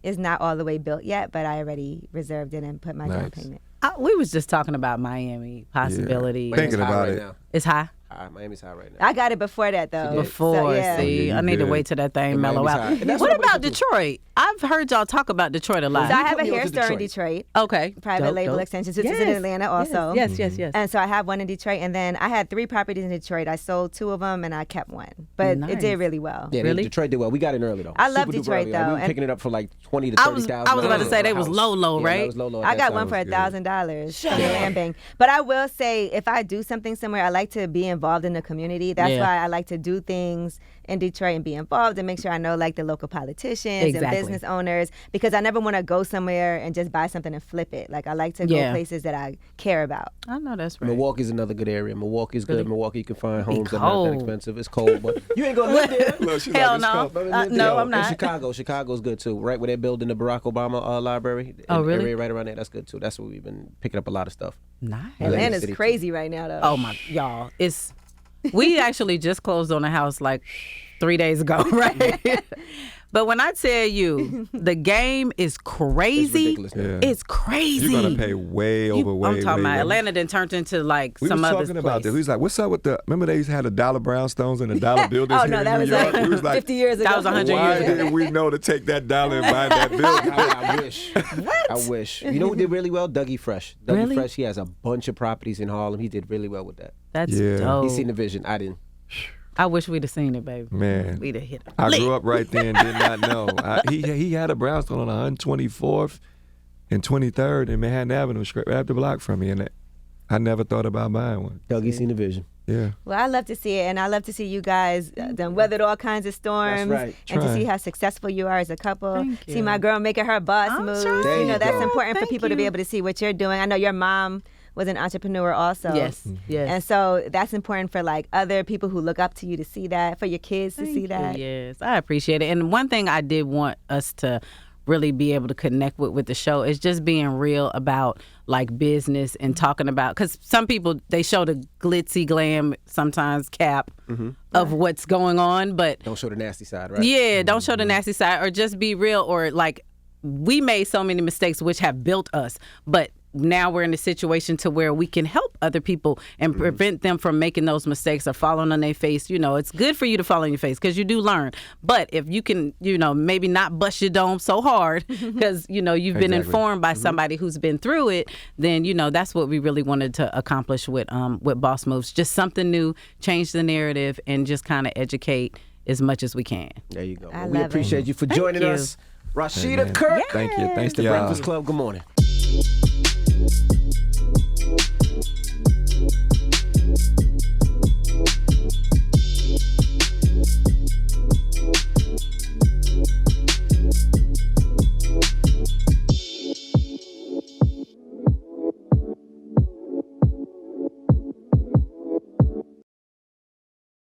[SPEAKER 6] is not all the way built yet, but I already reserved it and put my down
[SPEAKER 5] Nice.
[SPEAKER 6] payment.
[SPEAKER 4] We was just talking about Miami possibility.
[SPEAKER 5] Yeah. Thinking
[SPEAKER 3] It's high
[SPEAKER 5] about
[SPEAKER 3] right
[SPEAKER 5] it.
[SPEAKER 3] now.
[SPEAKER 4] It's high.
[SPEAKER 3] Miami's high right now.
[SPEAKER 6] I got it before that though.
[SPEAKER 4] Before,
[SPEAKER 6] So, yeah.
[SPEAKER 4] see,
[SPEAKER 5] you
[SPEAKER 4] I need to
[SPEAKER 5] good.
[SPEAKER 4] wait till that thing
[SPEAKER 3] The
[SPEAKER 4] mellow
[SPEAKER 3] Miami's
[SPEAKER 4] out.
[SPEAKER 3] high. And that's
[SPEAKER 4] What
[SPEAKER 3] what
[SPEAKER 4] about
[SPEAKER 3] we do.
[SPEAKER 4] Detroit? I've heard y'all talk about Detroit a lot.
[SPEAKER 6] So I have
[SPEAKER 3] put
[SPEAKER 6] a
[SPEAKER 3] me
[SPEAKER 6] hair
[SPEAKER 3] onto
[SPEAKER 6] store in
[SPEAKER 3] Detroit.
[SPEAKER 6] Detroit.
[SPEAKER 4] Okay.
[SPEAKER 6] Private
[SPEAKER 4] Dope,
[SPEAKER 6] label
[SPEAKER 4] dope.
[SPEAKER 6] extensions, which is in Atlanta also.
[SPEAKER 4] Yes, yes.
[SPEAKER 6] And so I have one in Detroit, and then I had 3 properties in Detroit. I sold 2 of them, and I kept one. But
[SPEAKER 4] Nice.
[SPEAKER 6] it did really well.
[SPEAKER 3] Yeah,
[SPEAKER 4] Really?
[SPEAKER 3] Detroit did well. We got in early though.
[SPEAKER 6] I love
[SPEAKER 3] Super duper
[SPEAKER 6] Detroit,
[SPEAKER 3] early.
[SPEAKER 6] though,
[SPEAKER 3] We were
[SPEAKER 6] and-
[SPEAKER 3] picking it up for like 20 to
[SPEAKER 4] I
[SPEAKER 3] 30,000.
[SPEAKER 4] was about to say they was low,
[SPEAKER 3] Yeah,
[SPEAKER 4] right?
[SPEAKER 3] that was low at
[SPEAKER 6] I
[SPEAKER 3] that
[SPEAKER 6] got
[SPEAKER 3] time.
[SPEAKER 6] one for
[SPEAKER 5] good.
[SPEAKER 6] $1,000 from the land bank. But I will say, if I do something somewhere, I like to be involved in the community. That's
[SPEAKER 4] Yeah.
[SPEAKER 6] why I like to do things in Detroit and be involved and make sure I know like the local politicians
[SPEAKER 4] Exactly.
[SPEAKER 6] and business owners, because I never want to go somewhere and just buy something and flip it. Like I like to go
[SPEAKER 4] Yeah.
[SPEAKER 6] places that I care about.
[SPEAKER 4] I know that's right.
[SPEAKER 3] Milwaukee's another good area. Milwaukee's good.
[SPEAKER 4] Really?
[SPEAKER 3] Milwaukee, you can find homes that are not
[SPEAKER 4] cold.
[SPEAKER 3] that expensive. It's cold, but you ain't gonna live there.
[SPEAKER 5] Look, she's
[SPEAKER 4] Hell
[SPEAKER 5] like,
[SPEAKER 4] no.
[SPEAKER 5] it's cold.
[SPEAKER 4] No, I'm
[SPEAKER 3] And
[SPEAKER 4] not.
[SPEAKER 3] Chicago's good too. Right where they're building the Barack Obama library.
[SPEAKER 4] Oh,
[SPEAKER 3] The
[SPEAKER 4] really?
[SPEAKER 3] area right around there. That's good too. That's where we've been picking up a lot of stuff.
[SPEAKER 4] Nice.
[SPEAKER 6] Atlanta's
[SPEAKER 3] City, too.
[SPEAKER 6] crazy right now, though.
[SPEAKER 4] Oh my, y'all, we actually just closed on a house like 3 days ago, right? But when I tell you the game is crazy,
[SPEAKER 3] It's ridiculous now.
[SPEAKER 5] Yeah.
[SPEAKER 4] it's crazy.
[SPEAKER 5] You're gonna pay way over way.
[SPEAKER 4] I'm talking
[SPEAKER 5] way
[SPEAKER 4] about
[SPEAKER 5] over.
[SPEAKER 4] Atlanta then turned into like
[SPEAKER 5] We
[SPEAKER 4] some
[SPEAKER 5] was
[SPEAKER 4] other
[SPEAKER 5] talking about
[SPEAKER 4] place.
[SPEAKER 5] this. We was like, "What's up with the?" Remember they used to have the dollar brownstones and the dollar buildings
[SPEAKER 6] Oh,
[SPEAKER 5] here
[SPEAKER 6] no,
[SPEAKER 5] in
[SPEAKER 6] that
[SPEAKER 5] New
[SPEAKER 6] was
[SPEAKER 5] York.
[SPEAKER 6] like
[SPEAKER 5] We was like,
[SPEAKER 6] 50 years ago.
[SPEAKER 4] That was 100
[SPEAKER 5] why
[SPEAKER 4] years ago.
[SPEAKER 5] didn't we know to take that dollar and buy that building?
[SPEAKER 3] I wish. I wish. You know who did really well? Dougie Fresh. Dougie
[SPEAKER 4] Really?
[SPEAKER 3] Fresh, he has a bunch of properties in Harlem. He did really well with that.
[SPEAKER 4] That's
[SPEAKER 5] Yeah.
[SPEAKER 4] dope.
[SPEAKER 3] He's seen the vision. I didn't.
[SPEAKER 4] I wish we'd have seen it, baby.
[SPEAKER 5] Man.
[SPEAKER 4] We'd have hit it.
[SPEAKER 5] I grew up right there and did not know. He had a brownstone on 124th and 23rd in Manhattan Avenue, straight up the block from me, and I never thought about buying one.
[SPEAKER 3] Dougie seen the vision.
[SPEAKER 5] Yeah.
[SPEAKER 6] Well, I love to see it, and I love to see you guys done weathered all kinds of storms,
[SPEAKER 3] right.
[SPEAKER 6] and to
[SPEAKER 5] Trying.
[SPEAKER 6] see how successful you are as a couple.
[SPEAKER 4] Thank
[SPEAKER 6] See
[SPEAKER 4] you.
[SPEAKER 6] my girl making her boss
[SPEAKER 4] I'm
[SPEAKER 6] moves.
[SPEAKER 4] trying.
[SPEAKER 3] There
[SPEAKER 6] You know
[SPEAKER 3] you
[SPEAKER 6] that's
[SPEAKER 3] go.
[SPEAKER 6] important for
[SPEAKER 4] Thank
[SPEAKER 6] people to be
[SPEAKER 4] you.
[SPEAKER 6] able to see what you're doing. I know your mom was an entrepreneur also.
[SPEAKER 4] Yes, yes.
[SPEAKER 6] And so that's important for like other people who look up to you to see that, for your kids to see that.
[SPEAKER 4] Yes, I appreciate it. And one thing I did want us to really be able to connect with the show is just being real about like business and talking about, because some people, they show the glitzy glam, sometimes cap of what's going on, but
[SPEAKER 3] Don't show the nasty side, right?
[SPEAKER 4] yeah, don't show the nasty side, or just be real, or like we made so many mistakes which have built us, but now we're in a situation to where we can help other people and prevent them from making those mistakes or falling on their face. You know, it's good for you to fall on your face because you do learn. But if you can, you know, maybe not bust your dome so hard because, you know, you've been informed by somebody who's been through it, then, you know, that's what we really wanted to accomplish with Boss Moves. Just something new, change the narrative, and just kind of educate as much as we can.
[SPEAKER 3] There you go.
[SPEAKER 6] I
[SPEAKER 3] We
[SPEAKER 6] love
[SPEAKER 3] appreciate you for joining us. Rasheeda, Kirk.
[SPEAKER 5] Thank you. Thanks
[SPEAKER 3] The
[SPEAKER 5] to y'all.
[SPEAKER 3] Breakfast Club. Good morning.